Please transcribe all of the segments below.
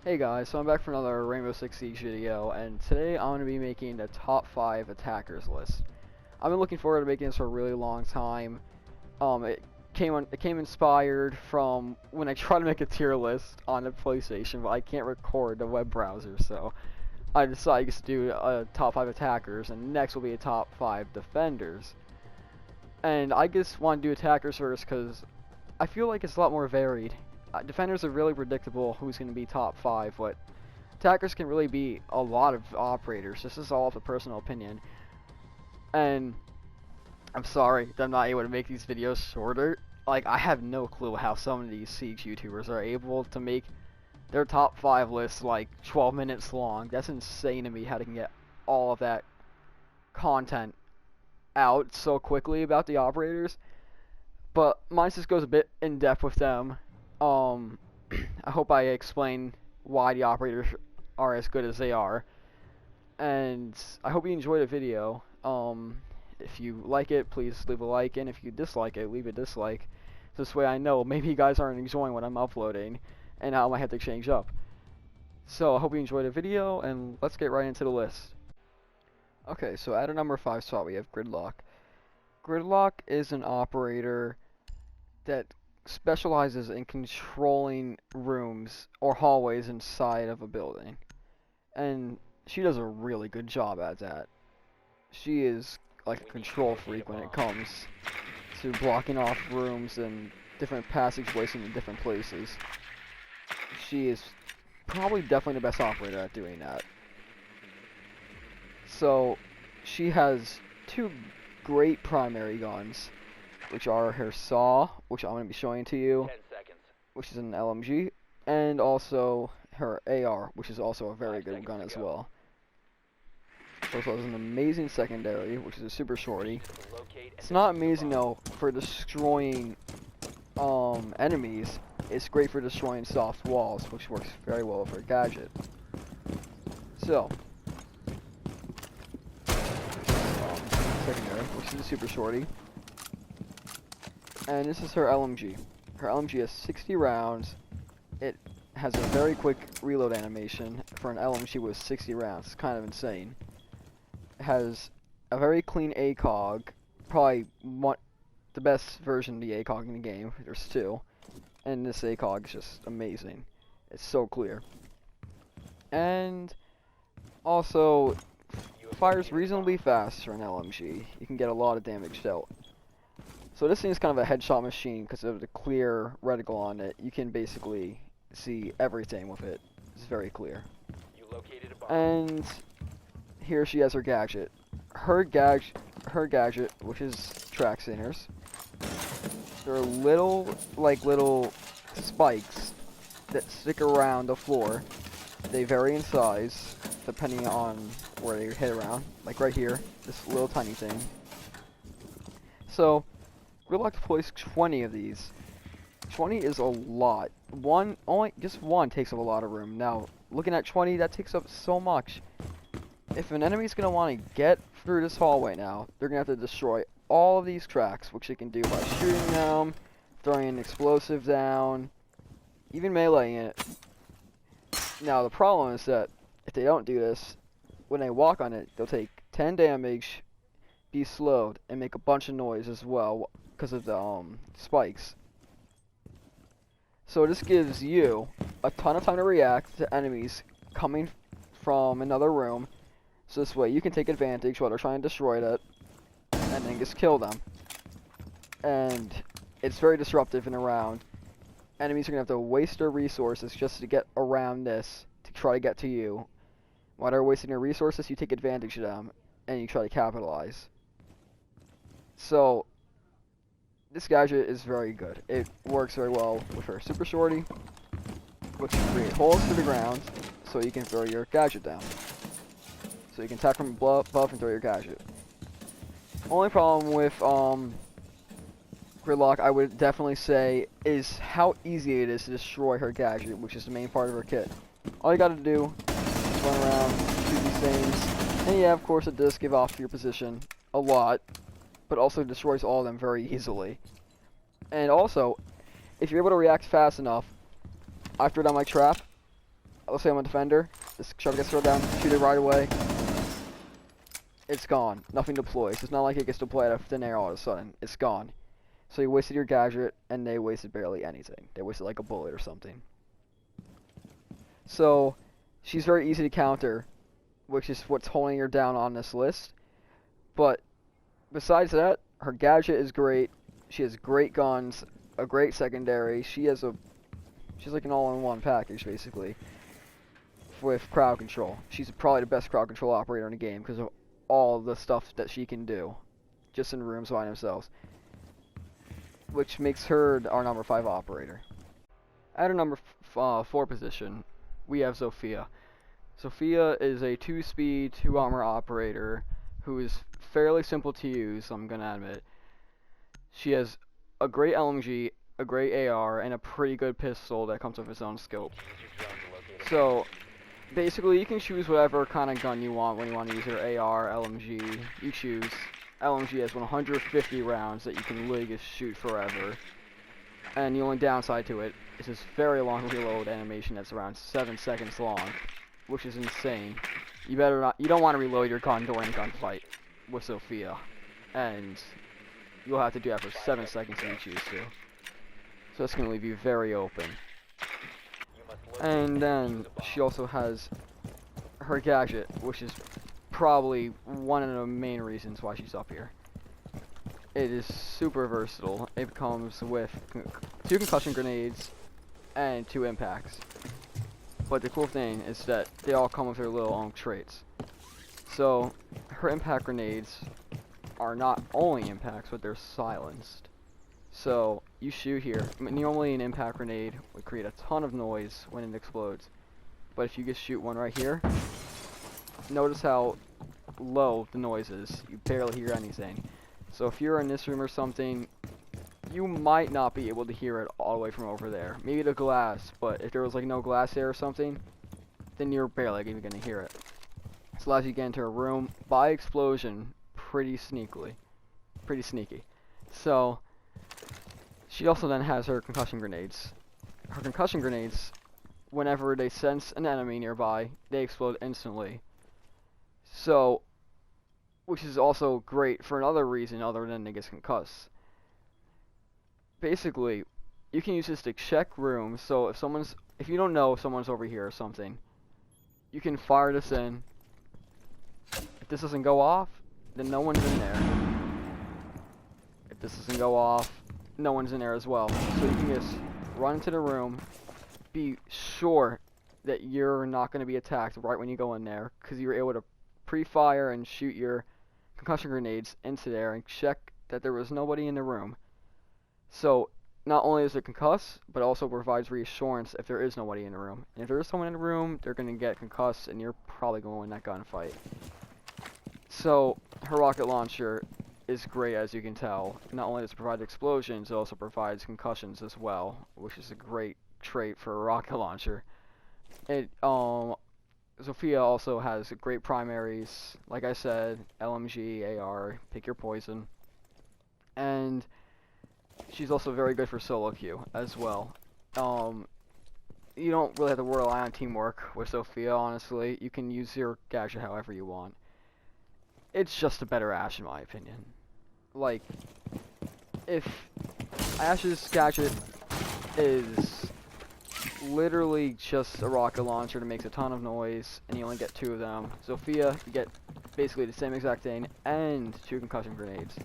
Hey guys, so I'm back for another Rainbow Six Siege video, and today I'm going to be making the top 5 attackers list. I've been looking forward to making this for a really long time. It came inspired from when I tried to make a tier list on the PlayStation, but I can't record the web browser, so I decided to do a top 5 attackers, and next will be a top 5 defenders. And I just want to do attackers first because I feel like it's a lot more varied. Defenders are really predictable who's going to be top 5, but attackers can really be a lot of operators. This is all of a personal opinion. And I'm sorry that I'm not able to make these videos shorter. Like, I have no clue how some of these Siege YouTubers are able to make their top 5 lists like 12 minutes long. That's insane to me how they can get all of that content out so quickly about the operators. But mine just goes a bit in depth with them. I hope I explain why the operators are as good as they are. And I hope you enjoyed the video. If you like it, please leave a like, and if you dislike it, leave a dislike. This way I know maybe you guys aren't enjoying what I'm uploading, and I might have to change up. So I hope you enjoyed the video, and let's get right into the list. Okay, so at a number 5 spot we have Gridlock. Gridlock is an operator that specializes in controlling rooms or hallways inside of a building, and she does a really good job at that. She is like a control freak when it comes to blocking off rooms and different passageways into different places. She is probably definitely the best operator at doing that. So she has two great primary guns, which are her saw, which I'm going to be showing to you, which is an LMG, and also her AR, which is also a very good gun as well. Also has an amazing secondary, which is a super shorty. It's not amazing though for destroying enemies. It's great for destroying soft walls, which works very well with her gadget. So, secondary, which is a super shorty. And this is her LMG. Her LMG has 60 rounds. It has a very quick reload animation for an LMG with 60 rounds. It's kind of insane. It has a very clean ACOG. Probably the best version of the ACOG in the game. There's two. And this ACOG is just amazing. It's so clear. And also fires reasonably fast for an LMG. You can get a lot of damage dealt. So this thing is kind of a headshot machine because of the clear reticle on it. You can basically see everything with it. It's very clear. And here she has her gadget. Her gadget, which is track singers. They're little spikes that stick around the floor. They vary in size depending on where they hit around. Like right here, this little tiny thing. So Gridlock deploys 20 of these. 20 is a lot. Just one takes up a lot of room. Now, looking at 20, that takes up so much. If an enemy's going to want to get through this hallway now, they're going to have to destroy all of these tracks, which they can do by shooting them, throwing an explosive down, even meleeing it. Now, the problem is that if they don't do this, when they walk on it, they'll take 10 damage, be slowed, and make a bunch of noise as well because of the spikes. So this gives you a ton of time to react to enemies coming from another room. So this way you can take advantage while they're trying to destroy that, and then just kill them. And it's very disruptive in a round. Enemies are going to have to waste their resources just to get around this, to try to get to you. While they're wasting their resources, you take advantage of them, and you try to capitalize. So this gadget is very good. It works very well with her super shorty, which can create holes through the ground so you can throw your gadget down. So you can attack from above and throw your gadget. Only problem with Gridlock, I would definitely say, is how easy it is to destroy her gadget, which is the main part of her kit. All you gotta do is run around, shoot these things, and yeah, of course it does give off your position a lot, but also destroys all of them very easily. And also, if you're able to react fast enough, after down my trap, let's say I'm a defender. This shark gets thrown down, shoot it right away. It's gone. Nothing deploys. It's not like it gets deployed out of thin air all of a sudden. It's gone. So you wasted your gadget, and they wasted barely anything. They wasted like a bullet or something. So she's very easy to counter, which is what's holding her down on this list. But besides that, her gadget is great. She has great guns, a great secondary. She's like an all-in-one package basically with crowd control. She's probably the best crowd control operator in the game because of all the stuff that she can do just in rooms by themselves, which makes her our number 5 operator. At our number 4 position, we have Sophia. Sophia is a 2-speed, 2-armor operator who is fairly simple to use, I'm gonna admit. She has a great LMG, a great AR, and a pretty good pistol that comes with its own scope. So, basically, you can choose whatever kind of gun you want when you want to use your AR, LMG. You choose. LMG has 150 rounds that you can literally just shoot forever. And the only downside to it is this very long reload animation that's around 7 seconds long, which is insane. You don't want to reload your gun during a gunfight with Sophia, and you'll have to do that for 7 seconds if you choose to. So it's going to leave you very open. And then she also has her gadget, which is probably one of the main reasons why she's up here. It is super versatile. It comes with 2 concussion grenades and 2 impacts. But the cool thing is that they all come with their little own traits. So her impact grenades are not only impacts, but they're silenced. So you shoot here. Normally an impact grenade would create a ton of noise when it explodes. But if you just shoot one right here, notice how low the noise is. You barely hear anything. So if you're in this room or something, you might not be able to hear it all the way from over there. Maybe the glass, but if there was like no glass there or something, then you're barely even gonna hear it. This allows you to get into a room by explosion pretty sneaky. So she also then has her concussion grenades. Her concussion grenades, whenever they sense an enemy nearby, they explode instantly. So, which is also great for another reason other than they get concussed. Basically, you can use this to check rooms, so if you don't know if someone's over here or something, you can fire this in. If this doesn't go off, then no one's in there. If this doesn't go off, no one's in there as well. So you can just run into the room, be sure that you're not going to be attacked right when you go in there, because you're able to pre-fire and shoot your concussion grenades into there and check that there was nobody in the room. So not only is it concuss, but also provides reassurance if there is nobody in the room. And if there is someone in the room, they're going to get concussed, and you're probably going to win that gunfight. So her rocket launcher is great, as you can tell. Not only does it provide explosions, it also provides concussions as well, which is a great trait for a rocket launcher. Sophia also has great primaries, like I said, LMG, AR, pick your poison. And she's also very good for solo queue as well. You don't really have to rely on teamwork with Sophia, honestly. You can use your gadget however you want. It's just a better Ash, in my opinion. Like, if Ash's gadget is literally just a rocket launcher that makes a ton of noise, and you only get 2 of them, Sophia, you get basically the same exact thing, and 2 concussion grenades.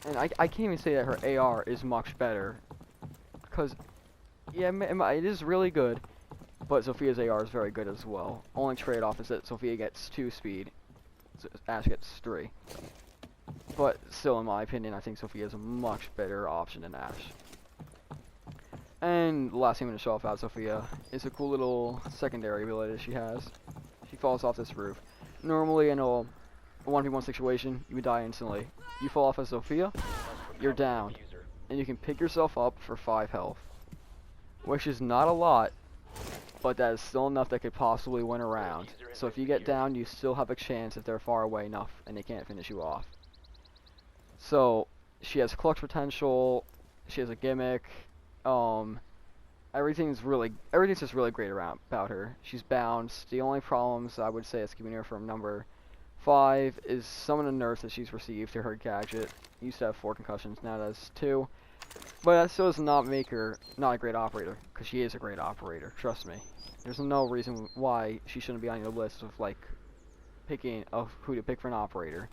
And I can't even say that her AR is much better, because, yeah, it is really good, but Sophia's AR is very good as well. Only trade-off is that Sophia gets 2 speed, so Ash gets 3. But still, in my opinion, I think Sophia is a much better option than Ash. And the last thing I'm going to show off about Sophia is a cool little secondary ability that she has. She falls off this roof. Normally, in a 1v1 situation, you would die instantly. You fall off as Sophia, you're down. And you can pick yourself up for 5 health. Which is not a lot, but that is still enough that could possibly win a round. So if you get down, you still have a chance if they're far away enough and they can't finish you off. So she has clutch potential, she has a gimmick, everything's just really great about her. She's balanced. The only problems I would say is keeping her from number 5 is some of the nerfs that she's received to her gadget. Used to have 4 concussions, now it has 2. But that still does not make her not a great operator, because she is a great operator, trust me. There's no reason why she shouldn't be on your list of, like, picking of who to pick for an operator.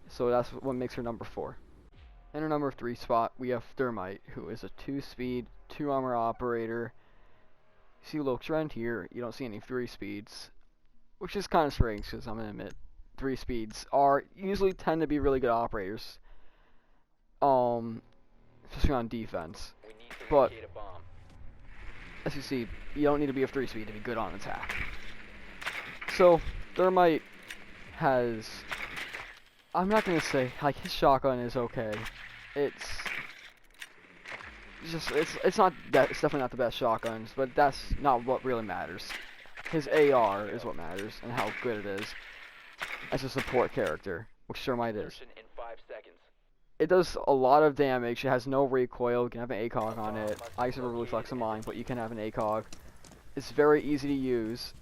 So that's what makes her number 4. In her number 3 spot, we have Thermite, who is a 2-speed, 2-armor operator. You see a little trend here, you don't see any 3 speeds, which is kind of strange, because I'm going to admit, 3 speeds usually tend to be really good operators. Especially on defense. But as you see, you don't need to be a 3-speed to be good on attack. So Thermite has, I'm not gonna say like his shotgun is okay. It's definitely not the best shotguns, but that's not what really matters. His AR is what matters and how good it is as a support character, which Thermite is. It does a lot of damage. It has no recoil. You can have an ACOG on it. I used to really flex on mine, but you can have an ACOG. It's very easy to use.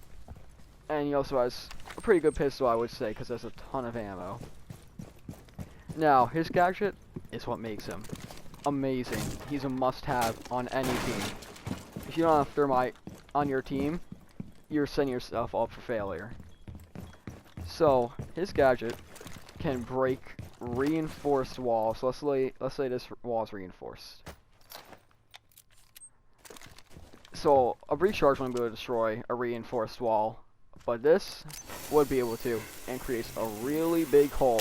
And he also has a pretty good pistol, I would say, because there's a ton of ammo. Now, his gadget is what makes him amazing. He's a must-have on any team. If you don't have Thermite on your team, you're setting yourself up for failure. So, his gadget can break reinforced walls. So let's say this wall is reinforced. So a breach charge wouldn't be able to destroy a reinforced wall, but this would be able to, and creates a really big hole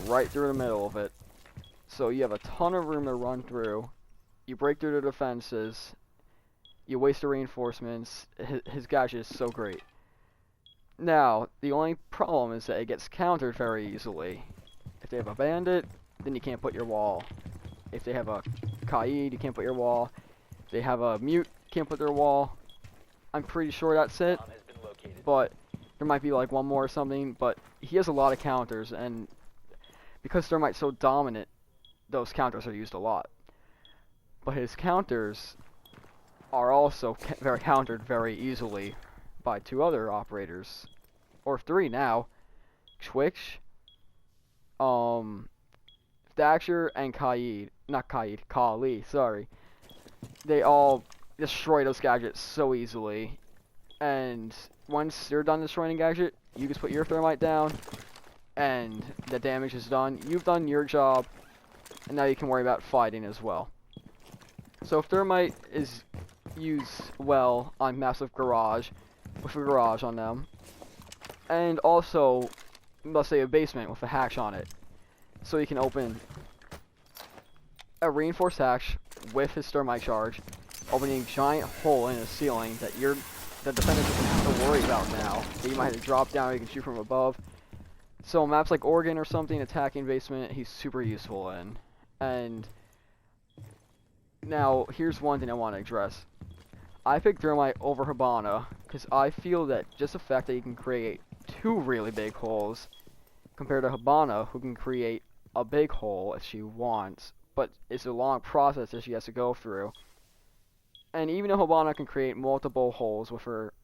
right through the middle of it. So you have a ton of room to run through. You break through the defenses. You waste the reinforcements. His gadget is so great. Now, the only problem is that it gets countered very easily. If they have a bandit, then you can't put your wall. If they have a Kaid, you can't put your wall. If they have a mute, you can't put their wall. I'm pretty sure that's it. But there might be like one more or something, but he has a lot of counters, and because Thermite's so dominant, those counters are used a lot. But his counters are also countered very easily by 2 other operators, or 3 now. Twitch, Thatcher, and Kali, sorry. They all destroy those gadgets so easily, and once you're done destroying a gadget, you just put your Thermite down, and the damage is done. You've done your job, and now you can worry about fighting as well. So if Thermite is used well on massive garage, with a garage on them, and also, let's say a basement with a hatch on it, so you can open a reinforced hatch with his Thermite charge, opening a giant hole in the ceiling that the defender doesn't have to worry about now. That you might have to drop down, or you can shoot from above. So maps like Oregon or something, attacking basement, he's super useful in. And now here's one thing I want to address. I picked Thermite over Hibana because I feel that just the fact that you can create 2 really big holes compared to Hibana, who can create a big hole if she wants, but it's a long process that she has to go through. And even though Hibana can create multiple holes with her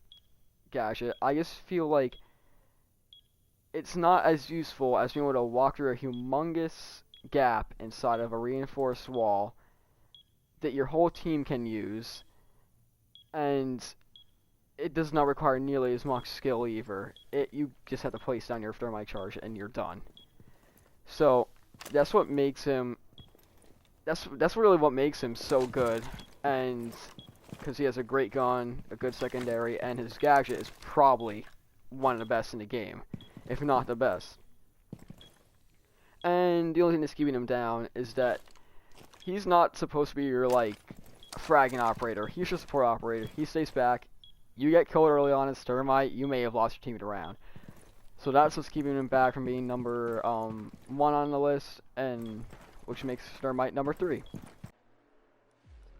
gadget, I just feel like it's not as useful as being able to walk through a humongous gap inside of a reinforced wall that your whole team can use. And it does not require nearly as much skill either. You just have to place down your Thermite charge and you're done. So that's what makes him. That's really what makes him so good. And because he has a great gun, a good secondary, and his gadget is probably one of the best in the game, if not the best. And the only thing that's keeping him down is that he's not supposed to be your like fragging operator. He's your support operator. He stays back. You get killed early on as Thermite, you may have lost your team to round. So that's what's keeping him back from being number 1 on the list, and which makes Thermite number 3.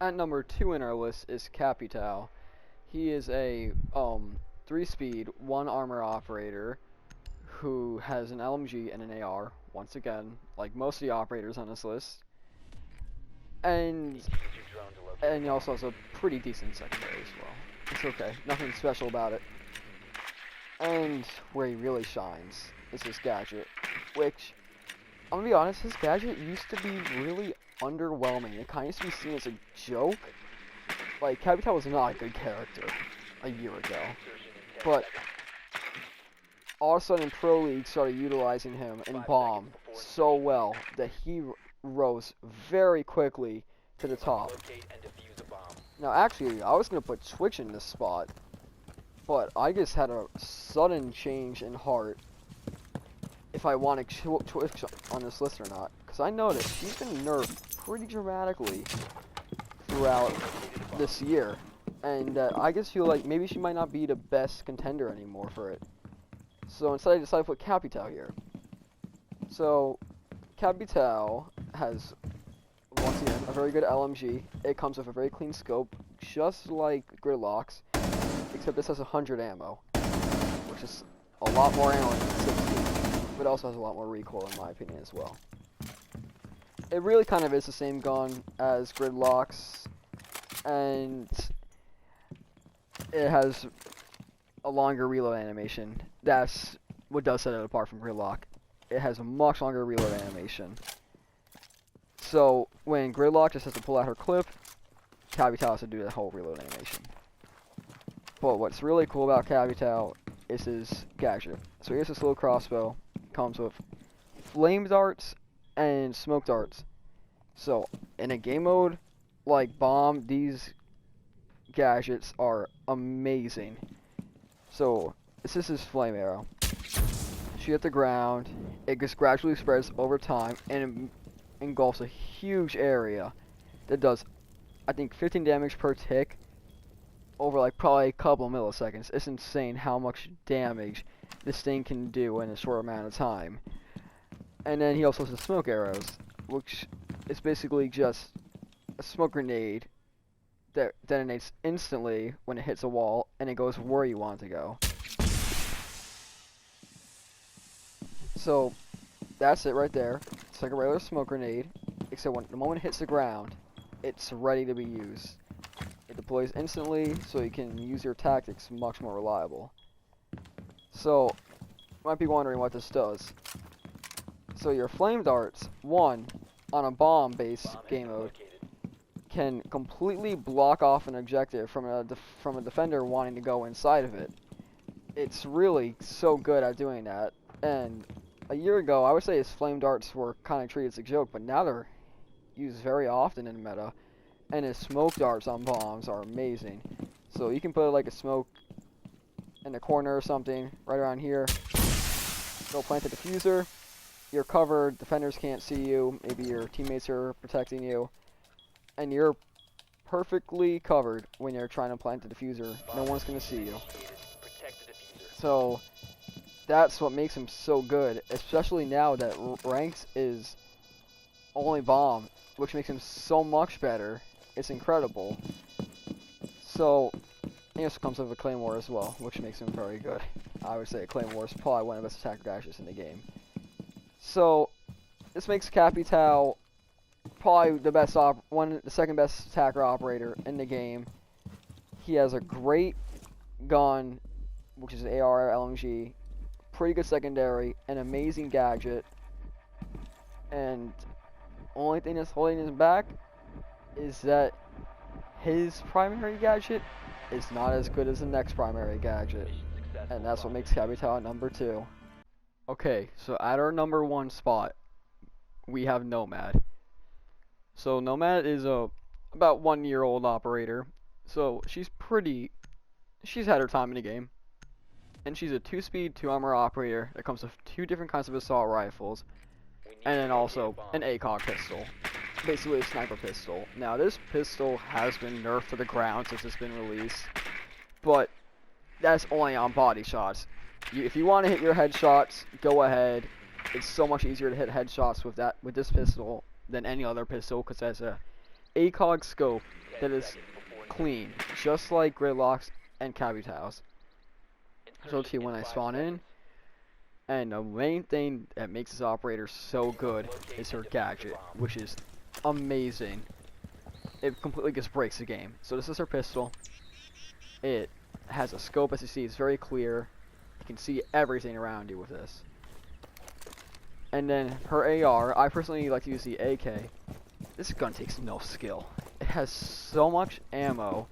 At number 2 in our list is Capital. He is a 3-speed, 1-armor operator who has an LMG and an AR, once again, like most of the operators on this list. And And he also has a pretty decent secondary as well. It's okay, nothing special about it. And where he really shines is his gadget, which, I'm gonna be honest, his gadget used to be really underwhelming. It kind of used to be seen as a joke. Like, Capital was not a good character a year ago. But all of a sudden, Pro League started utilizing him in Bomb so well that he rose very quickly to the top. Now, actually, I was going to put Twitch in this spot, but I just had a sudden change in heart if I want to Twitch on this list or not. Because I noticed she's been nerfed pretty dramatically throughout this year. And I just feel like maybe she might not be the best contender anymore for it. So instead I decided to put Capital here. So, Capital has, once again, a very good LMG. It comes with a very clean scope, just like Gridlock's, except this has 100 ammo, which is a lot more ammo than 60, but also has a lot more recoil in my opinion as well. It really kind of is the same gun as Gridlock's, and it has a longer reload animation. That's what does set it apart from Gridlock. It has a much longer reload animation. So when Gridlock just has to pull out her clip, Capital has to do the whole reload animation. But what's really cool about Capital is his gadget. So here's this little crossbow. Comes with flame darts and smoke darts. So in a game mode like Bomb, these gadgets are amazing. So this is his flame arrow. Shoot at the ground. It just gradually spreads over time and engulfs a huge area that does, I think, 15 damage per tick over like probably a couple of milliseconds. It's insane how much damage this thing can do in a short amount of time. And then he also has the smoke arrows, which is basically just a smoke grenade that detonates instantly when it hits a wall, and it goes where you want it to go. So that's it right there. It's like a regular smoke grenade, except when the moment it hits the ground, it's ready to be used. It deploys instantly, so you can use your tactics much more reliable. So, you might be wondering what this does. So your flame darts, one, on a bomb-based game mode, can completely block off an objective from a defender wanting to go inside of it. It's really so good at doing that. And a year ago, I would say his flame darts were kind of treated as a joke, but now they're used very often in meta. And his smoke darts on bombs are amazing. So you can put like a smoke in the corner or something, right around here. Go plant the diffuser. You're covered, defenders can't see you, maybe your teammates are protecting you. And you're perfectly covered when you're trying to plant the diffuser. No one's going to see you. So that's what makes him so good, especially now that ranks is only bomb, which makes him so much better. It's incredible. So he also comes with a Claymore as well, which makes him very good. I would say Claymore is probably one of the best attack gadgets in the game. So this makes Capital probably the second best attacker operator in the game. He has a great gun, which is an AR LMG, pretty good secondary, an amazing gadget, and only thing that's holding him back is that his primary gadget is not as good as the next primary gadget, and that's what makes Capital number 2. Okay, so at our number 1 spot, we have Nomad. So Nomad is a about 1-year-old operator. So she's had her time in the game. And she's a 2-speed, 2-armor operator that comes with 2 different kinds of assault rifles. And then also an ACOG pistol. Basically a sniper pistol. Now this pistol has been nerfed to the ground since it's been released. But that's only on body shots. If you want to hit your headshots, go ahead. It's so much easier to hit headshots with this pistol than any other pistol, because it has a ACOG scope that is clean, just like Gridlock's and Capital's. So to when I spawn in, and the main thing that makes this operator so good is her gadget, which is amazing. it completely just breaks the game. So this is her pistol. It has a scope, as you see. It's very clear. You can see everything around you with this. And then her AR, I personally like to use the AK. This gun takes no skill. It has so much ammo.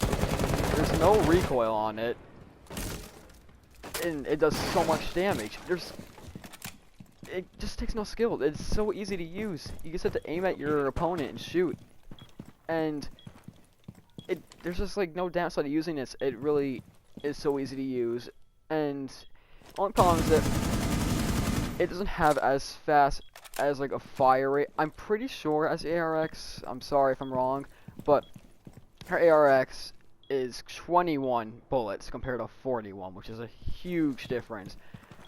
There's no recoil on it. And it does so much damage. It just takes no skill. It's so easy to use. You just have to aim at your opponent and shoot. And there's just like no downside to using this. It really is so easy to use. And only problem is that it doesn't have as fast as like a fire rate. I'm pretty sure as ARX, I'm sorry if I'm wrong, but her ARX is 21 bullets compared to 41, which is a huge difference.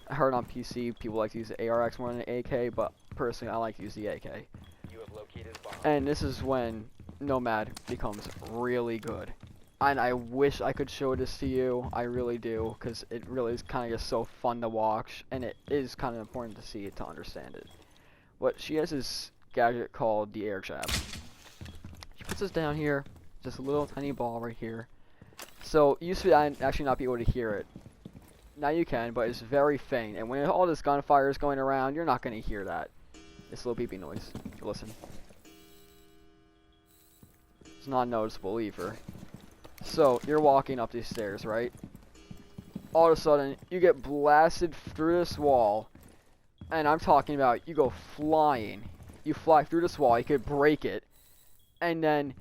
I heard on PC people like to use the ARX more than the AK, but personally I like to use the AK. You have located a bomb. And this is when Nomad becomes really good. And I wish I could show this to you. I really do, because it really is kind of just so fun to watch, and it is kind of important to see it to understand it. But she has this gadget called the air jab. She puts this down here, just a little tiny ball right here. So you used to actually not be able to hear it. Now you can, but it's very faint. And when all this gunfire is going around, you're not going to hear that. This little beeping noise. Listen. It's not noticeable either. So you're walking up these stairs, right? All of a sudden, you get blasted through this wall. And I'm talking about you go flying. You fly through this wall, you could break it. And then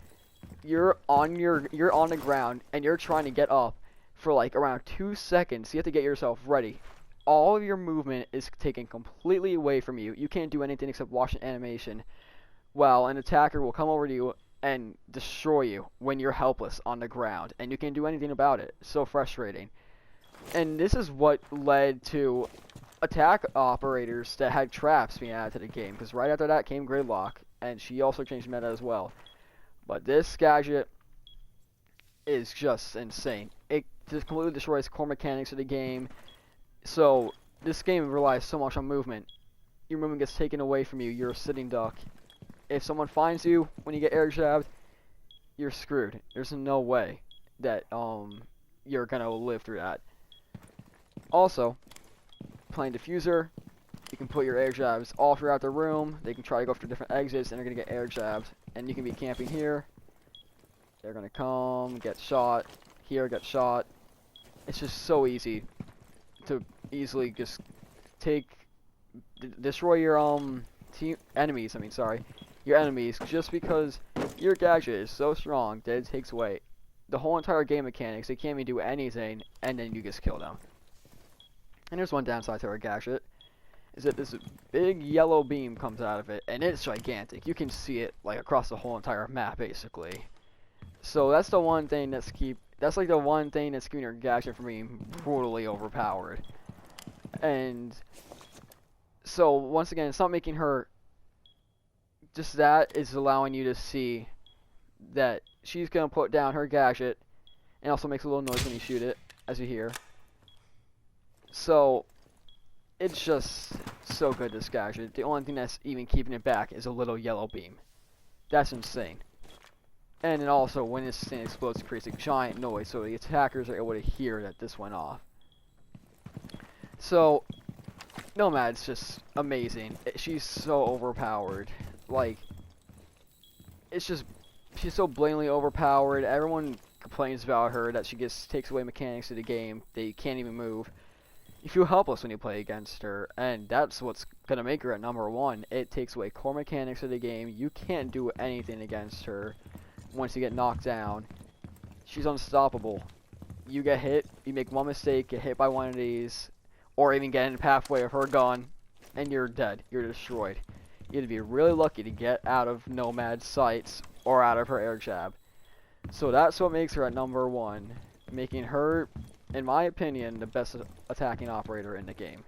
you're on the ground and you're trying to get up for like around 2 seconds. You have to get yourself ready. All of your movement is taken completely away from you. You can't do anything except watch an animation. While an attacker will come over to you and destroy you when you're helpless on the ground. And you can't do anything about it. It's so frustrating. And this is what led to attack operators that had traps being added to the game. Because right after that came Gridlock. And she also changed meta as well. But this gadget is just insane. It just completely destroys core mechanics of the game. So this game relies so much on movement. Your movement gets taken away from you. You're a sitting duck. If someone finds you when you get air jabbed, you're screwed. There's no way that you're gonna live through that. Also, playing diffuser, you can put your air jabs all throughout the room. They can try to go through different exits and they're gonna get air jabbed. And you can be camping here. They're gonna come, get shot. Here, get shot. It's just so easy to easily just destroy your enemies. Your enemies, just because your gadget is so strong that it takes away the whole entire game mechanics. They can't even do anything, and then you just kill them. And there's one downside to our gadget, is that this big yellow beam comes out of it, and it's gigantic. You can see it like across the whole entire map, basically. So that's the one thing that's keeping your gadget from being brutally overpowered. And so once again, it's not making her. Just that is allowing you to see that she's gonna put down her gadget, and also makes a little noise when you shoot it, as you hear. So it's just so good, this gadget. The only thing that's even keeping it back is a little yellow beam. That's insane. And then also, when this thing explodes, it creates a giant noise, so the attackers are able to hear that this went off. So Nomad's just amazing. She's so overpowered. Like, she's so blatantly overpowered. Everyone complains about her, that she just takes away mechanics of the game. They can't even move. You feel helpless when you play against her, and that's what's gonna make her at #1. It takes away core mechanics of the game. You can't do anything against her once you get knocked down. She's unstoppable. You get hit, you make one mistake, get hit by one of these, or even get in the pathway of her gun, and you're dead. You're destroyed. You have to be really lucky to get out of Nomad's sights or out of her air jab. So that's what makes her at #1, making her, in my opinion, the best attacking operator in the game.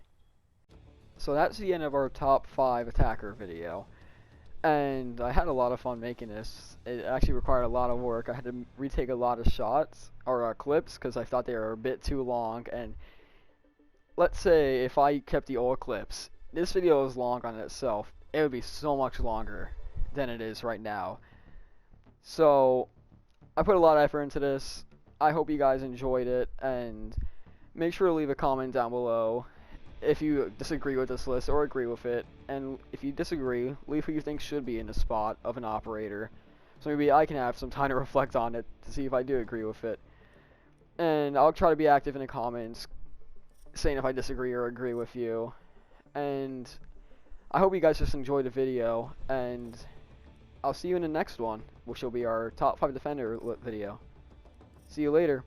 So that's the end of our top 5 attacker video. And I had a lot of fun making this. It actually required a lot of work. I had to retake a lot of shots, or clips, because I thought they were a bit too long. And let's say if I kept the old clips, this video is long on itself. It would be so much longer than it is right now. So I put a lot of effort into this. I hope you guys enjoyed it, and make sure to leave a comment down below if you disagree with this list or agree with it. And if you disagree, leave who you think should be in the spot of an operator, so maybe I can have some time to reflect on it to see if I do agree with it. And I'll try to be active in the comments, saying if I disagree or agree with you. And I hope you guys just enjoyed the video, and I'll see you in the next one, which will be our top 5 defender video. See you later.